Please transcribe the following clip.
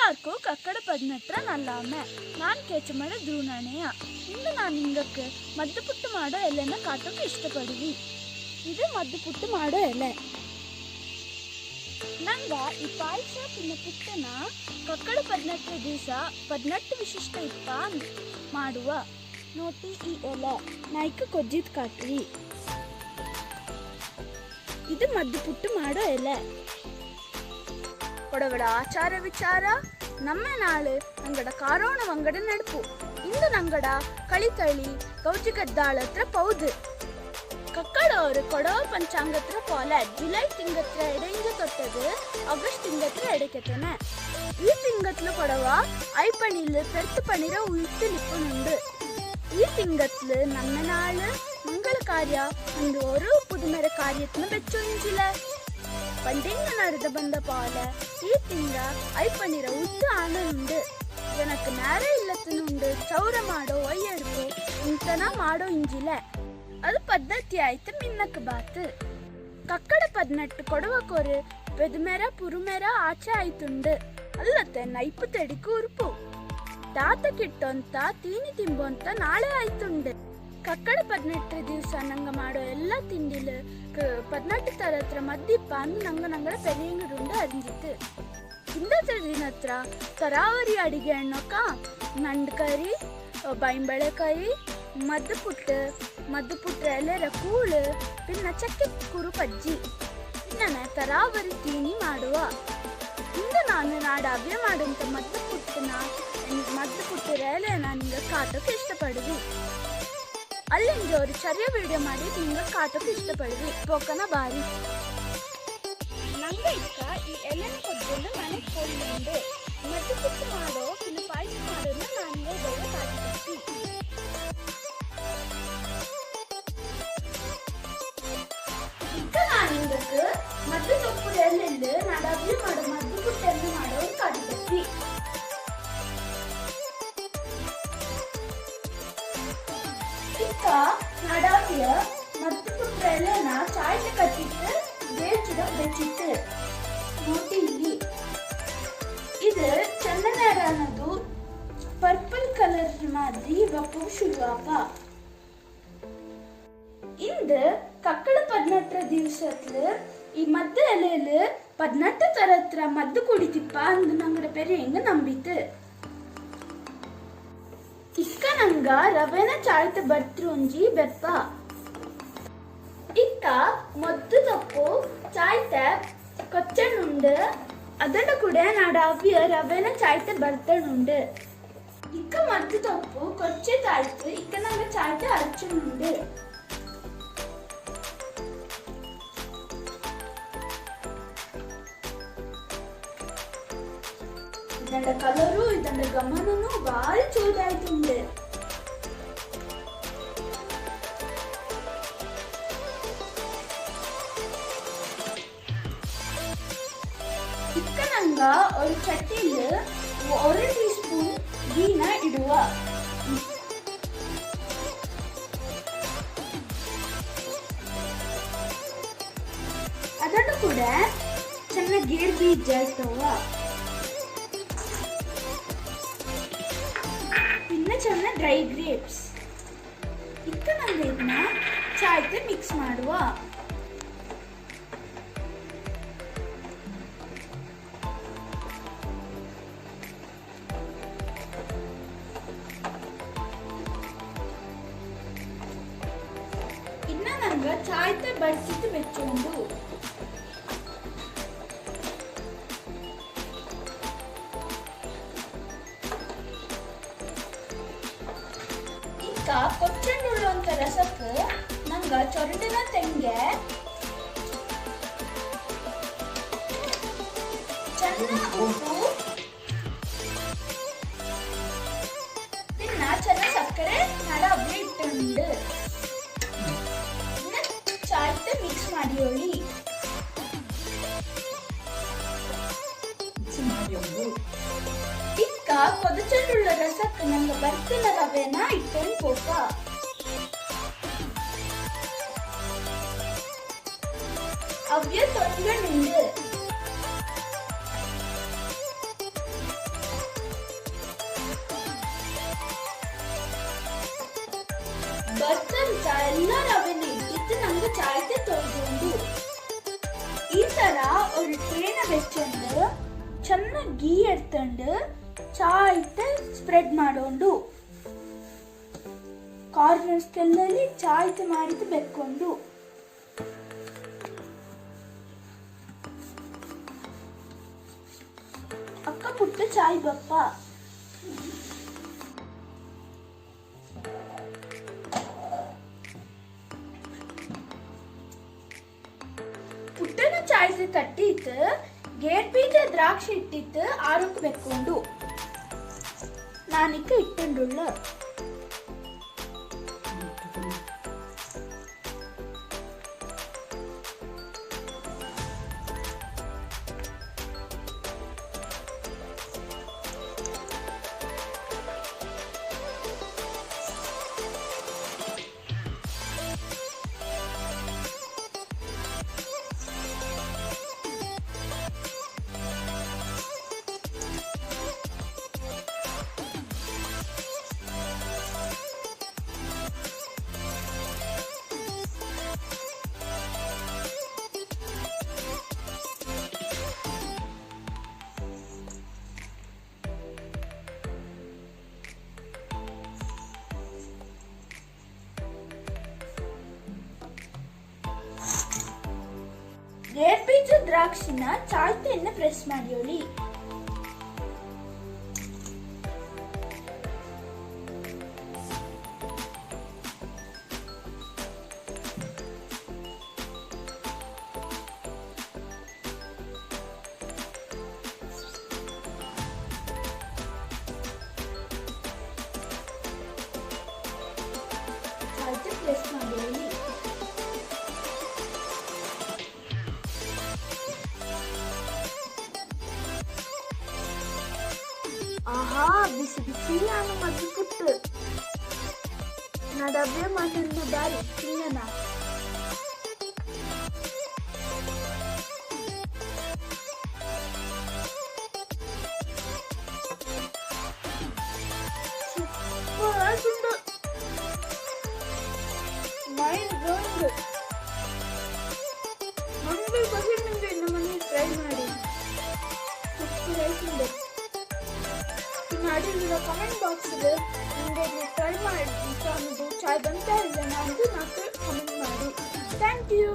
എല്ലാവർക്കും കക്കട പതിനെട്ടര നല്ലാമ ഞാൻ കേച്ചമട ധ്രുവനാണയ ഇന്ന് ഞാൻ നിങ്ങൾക്ക് മദ്ദಪುಟ್ಟು ಮಾಡೋ ಎಲೆನ ಕಾಟೋಕೆ ಇಷ್ಟಪಡುವಿ. ಇದು ಮದ್ದುಪುಟ್ಟು ಮಾಡೋ ಎಲೆ. ನಂಗ ಈ ಪಾಯಸ ತಿನ್ನ ಪುಟ್ಟನ ಕಕ್ಕಡ 18 ದಿವಸ 18 ವಿಶಿಷ್ಟ ಇಪ್ಪ ಮಾಡುವ ನೋಟಿ ಈ ಎಲೆ ನಾಯ್ಕ ಕೊಜ್ಜಿದ್ ಕಾಟ್ರಿ. ಇದು ಮದ್ದುಪುಟ್ಟು ಮಾಡೋ ಎಲೆ. ಕೊಡಗಡ ಆಚಾರ ವಿಚಾರ ನಮ್ಮ ನಾಳು ನಂಗಡ ಕಾರೋಣ ವಂಗಡ ನಡುಪು ಇಂದು ನಂಗಡ ಕಳಿತಳಿ ಗೌಜಿಗದ್ದಾಳ ಹತ್ರ ಪೌದು ಕಕ್ಕಡ ಅವರು ಕೊಡವ ಪಂಚಾಂಗತ್ರ ಪೋಲ ಜುಲೈ ತಿಂಗತ್ರ ಎಡೆಂಗ ತೊಟ್ಟದು ಆಗಸ್ಟ್ ತಿಂಗತ್ರ ಎಡೆಕೆತನೆ ಈ ತಿಂಗತ್ಲು ಕೊಡವ ಐಪಣಿಲ್ ಪೆರ್ತು ಪಣಿರ ಉಳ್ತು ಲಿಪ್ಪುನುಂಡು. ಈ ತಿಂಗತ್ಲು ನಮ್ಮ ನಾಳು ಮಂಗಳ ಕಾರ್ಯ ಒಂದು ஒரு புதுமர ಕಾರ್ಯತ್ನ ಬೆಚ್ಚೊಂಜಿಲ ಪಂಡಿಂಗ ನಡೆದ ಬಂದ ಪಾಲ ಈ ತಿಂಗ ಐಪಣಿರ ಉದ್ದು ಆನನುಂಡು. ಜನಕ್ಕೆ ನೇರ ಇಲ್ಲತ್ತನುಂಡು ಚೌರ ಮಾಡೋ ಒಯ್ಯಡ್ಕು ಇಂತನ ಮಾಡೋ ಇಂಜಿಲ ಅದು ಪದ್ಧತಿ ಆಯ್ತು ಮಿನ್ನಕ್ ಬಾತು. ಕಕ್ಕಡ 18 ಕೊಡವಕೋರು ಪೆದುಮೆರ ಪುರುಮೆರ ಆಚೆ ಆಯ್ತುಂಡು ಅಲ್ಲತ್ತೆ ನೈಪು ತೆಡಿಕು ಉರುಪು ತಾತ ಕಿಟ್ಟೊಂತ ತೀನಿ ತಿಂಬೊಂತ ನಾಳೆ ಆಯ್ತುಂಡು. ಕಕ್ಕಡ 18 ದಿವಸ ನಂಗ ಮಾಡೋ ಎಲ್ಲ ತಿಂಡಿಲು 18 ತರತ್ರ ಮದ್ದಿಪ್ಪ ಅಂದು ನಂಗಡ ಪೆರಿಯಂಗಡುಂಡು ಅರಿಂಜಿತ್ತು. ಇಂದತ್ರ ದಿನತ್ರ ತರಾವರಿ ಅಡಿಗೆ ಎಣ್ಣೊಕ್ಕ ನಂಡು ಕರಿ ಬೈಂಬಳೆ ಕರಿ ಮದ್ದುಪುಟ್ಟು ಎಲೆರ ಕೂಳು ಪಿನ್ನ ಚಕ್ಕೆ ಕುರು ಪಜ್ಜಿ ಇನ್ನನ ತರಾವರಿ ತೀನಿ ಮಾಡುವ. ಇಂದು ನಾನು ನಾಡವ್ಯ ಮಾಡುವಂತ ಮದ್ದುಪುಟ್ಟು ಎಲೆನ ನಿಂಗೆ ಕಾಟೋಕೆ ಇಷ್ಟಪಡುವಿ. ಅಲ್ಲಿಂದ ಅವರು ಚರ್ಯ ವಿಡಿಯೋ ಮಾಡಿ ನಿಂಗೆ ಕಾಟೋಕೆ ಇಷ್ಟಪಡುವಿ ಪೋಕನ ಬಾರಿ ನಂಗೆ ಇಷ್ಟ ಈ ಎಲೆನ ಕೊದ್ಕೊಂಡು ಮನೆಗೆ ಹೋಗಿಂದೆ ಮದ್ದುಪುಟ್ಟು ಮಾಡೋ ಇನ್ನು ಪಾಯಸ ಮಾಡೋದನ್ನ ನನಗೆ ಬೆಲ್ಲ ಕಾಟಿ ನಾನಿಂದಕ್ಕೆ ಮದ್ದು ತೊಪ್ಪು ಎಲ್ಲಿಂದ ನಾಡವ್ಯ ಮಾಡೋ ಮದ್ದುಪುಟ್ಟನ್ನು ಮಾಡೋ ಕಾಟಿ ಇಕ್ಕ ನಡವ್ಯ ಮದ್ದುಪುಟ್ಟ ಎಲೆನ ಚಾಯ್ಲೆ ಕಟ್ಟಿಟ್ಟು ಬೇಚಿಡ ಬೆಚ್ಚಿಟ್ಟು ನೋಡಿ ಇಲ್ಲಿ ಇದು ಚಂದನೇರ ಅನ್ನೋದು ಪರ್ಪಲ್ ಕಲರ್ ಮಾದಿ ಬಪ್ಪು ಶುರುವಾಪ. ಇಂದು ಕಕ್ಕಡ 18 ದಿವಸತ್ಲು ಈ ಮದ್ದು ಎಲೆಯಲ್ಲಿ 18 ತರತ್ರ ಮದ್ದು ಕುಡಿತಿಪ್ಪ ಅಂದು ನಂಗಡ ಪೆರೆ ಹೆಂಗ ನಂಬಿತು. ಇಕ್ಕ ನಂಗ ರವೆನ ಚಾಯ್ತ ಬರ್ತರು ಒಂಜಿ ಬೆಪ್ಪ ಇಕ್ಕ ಮದ್ದು ತಪ್ಪು ಚಾಯ್ತ ಕೊಚ್ಚನುಂಡು ಅದನ್ನು ಕೂಡ ನಾಡವ್ಯ ರವೆನ ಚಾಯ್ತ ಬರ್ತನುಂಡು. ಇಕ್ಕ ಮದ್ದು ತಪ್ಪು ಕೊಚ್ಚೆ ತಾಯ್ತು ಇಕ್ಕ ನಂಗ ಚಾಯ್ತ ಅರ್ಚನುಂಡು. ಇದರ ಕಲರು ಇದರ ಗಮನನು ಬಾರಿ ಚೂದಾಯ್ತುಂಡು. ಇಕ್ಕ ನಂಗ ಒಂದು ಚಟ್ಟಿಲ್ 1 ಟೀಸ್ಪೂನ್ ಗೀನ ಇಡುವ. ಅದನ್ನು ಕೂಡ ಚೆನ್ನಾಗಿ ಗೇರ್ ಬೀಜ ಇರ್ತವ ಇನ್ನು ಚೆನ್ನಾಗಿ ಡ್ರೈ ಗ್ರೇಪ್ಸ್ ಇಕ್ಕ ನಂಗ ಇದನ್ನ ಚಾಯ್ತೆ ಮಿಕ್ಸ್ ಮಾಡುವ. ಇನ್ನ ನಂಗ ಚಾಯ್ತೆ ಬಡಿಸಿಟ್ಟು ಬೆಚ್ಚೊಂಡು ಇಕ್ಕ ಕೊಚ್ಚಂಡುಳ್ಳೊಂತ ರಸಕ್ಕೆ ನಂಗ ಚೊರಟಿನ ತೆಂಗೆ ಚೆನ್ನ ಉಪ್ಪು ತಿನ್ನ ಚೆನ್ನ ಸಕ್ಕರೆ ನಡವ್ಯ ಇಟ್ಟುಂಡು ಚಾಯ್ತ ಮಿಕ್ಸ್ ಮಾಡಿಯೋಳಿ. ಇಕ್ಕ ಕೊದಚಂಡುಳ್ಳ ರಸಕ್ಕೆ ನಂಗ ಬರ್ತಿನ ರವೆನ ಇಟ್ಟೇನ್ ಪೋಕ ಅವ್ಯ ತೊಂಗಣ್ಣುಂಡು ಬರ್ತಾರ ಎಲ್ಲ ರವೆನೆ ಇಟ್ಟಿತ್ತು ನಂಗೆ ಚಾಯ್ತೆ ತೊಳ್ಕೊಂಡು ಈ ತರ ഒരു തേന വെച്ചുകൊണ്ട് ಚೆನ್ನಾಗಿ ಗೀ എടുത്തുകൊണ്ട് ಚಾಯ್ತೆ ಸ್ಪ್ರೆಡ್ ಮಾಡೋಂಡು ಕಾರ್ನರ್ ಸ್ಕೆಲ್ಲಲ್ಲಿ ಚಾಯ್ತೆ ಮಾಡಿದ್ದು ಬೆಕ್ಕೊಂಡು ಅಕ್ಕ ಪುಟ್ಟ ಚಾಯ್ ಬಪ್ಪ ಪುಟ್ಟನ ಚಾಯ್ಸ್ ತಟ್ಟಿತ್ತು ಗೇಟ್ ಬೀಜ ದ್ರಾಕ್ಷಿ ಇಟ್ಟಿತ್ತು ಆರೋಗ್ಯ ಬೆಕ್ಕೊಂಡು ನಾನಿಕ್ಕ ಇಟ್ಟುಳ್ಳ ಗೇಟ್ ಬೀಜ ದ್ರಾಕ್ಷಿನ ಚಾಯ್ತೆಯನ್ನು ಪ್ರೆಸ್ ಮಾಡಿಯೋಳಿ ಚಾಯ್ತೆ ಪ್ರೆಸ್ ಮಾಡಿಯೋಳಿ ಆಹಾ ಬಿಸಿ ಬಿಸಿ ನಾನು ಮದ್ದು ಪುಟ್ಟು ನಡಬೆ ಮಾಡಿದ ದಾರಿ ತಿನ್ನನ ಸೂಪರ್ ಆಯ್ತು ಮೈಂಡ್ ಬ್ಲೋಯಿಂಗ್ ಮಂದಿ ಬಗ್ಗೆ ನಿಮಗೆ ನಮ್ಮನೆ ಟ್ರೈ ಮಾಡಿ ಸೂಪರ್ ಆಯ್ತು ಮಾಡಿರೋ ಕಮೆಂಟ್ ಬಾಕ್ಸ್ಗೆ ನಿಮಗೆ ಟ್ರೈ ಮಾಡಿ ಚಾಯ್ ಬಂತಾ ಇಲ್ಲ ನಾನು ಕಮೆಂಟ್ ಮಾಡಿ ಥ್ಯಾಂಕ್ ಯು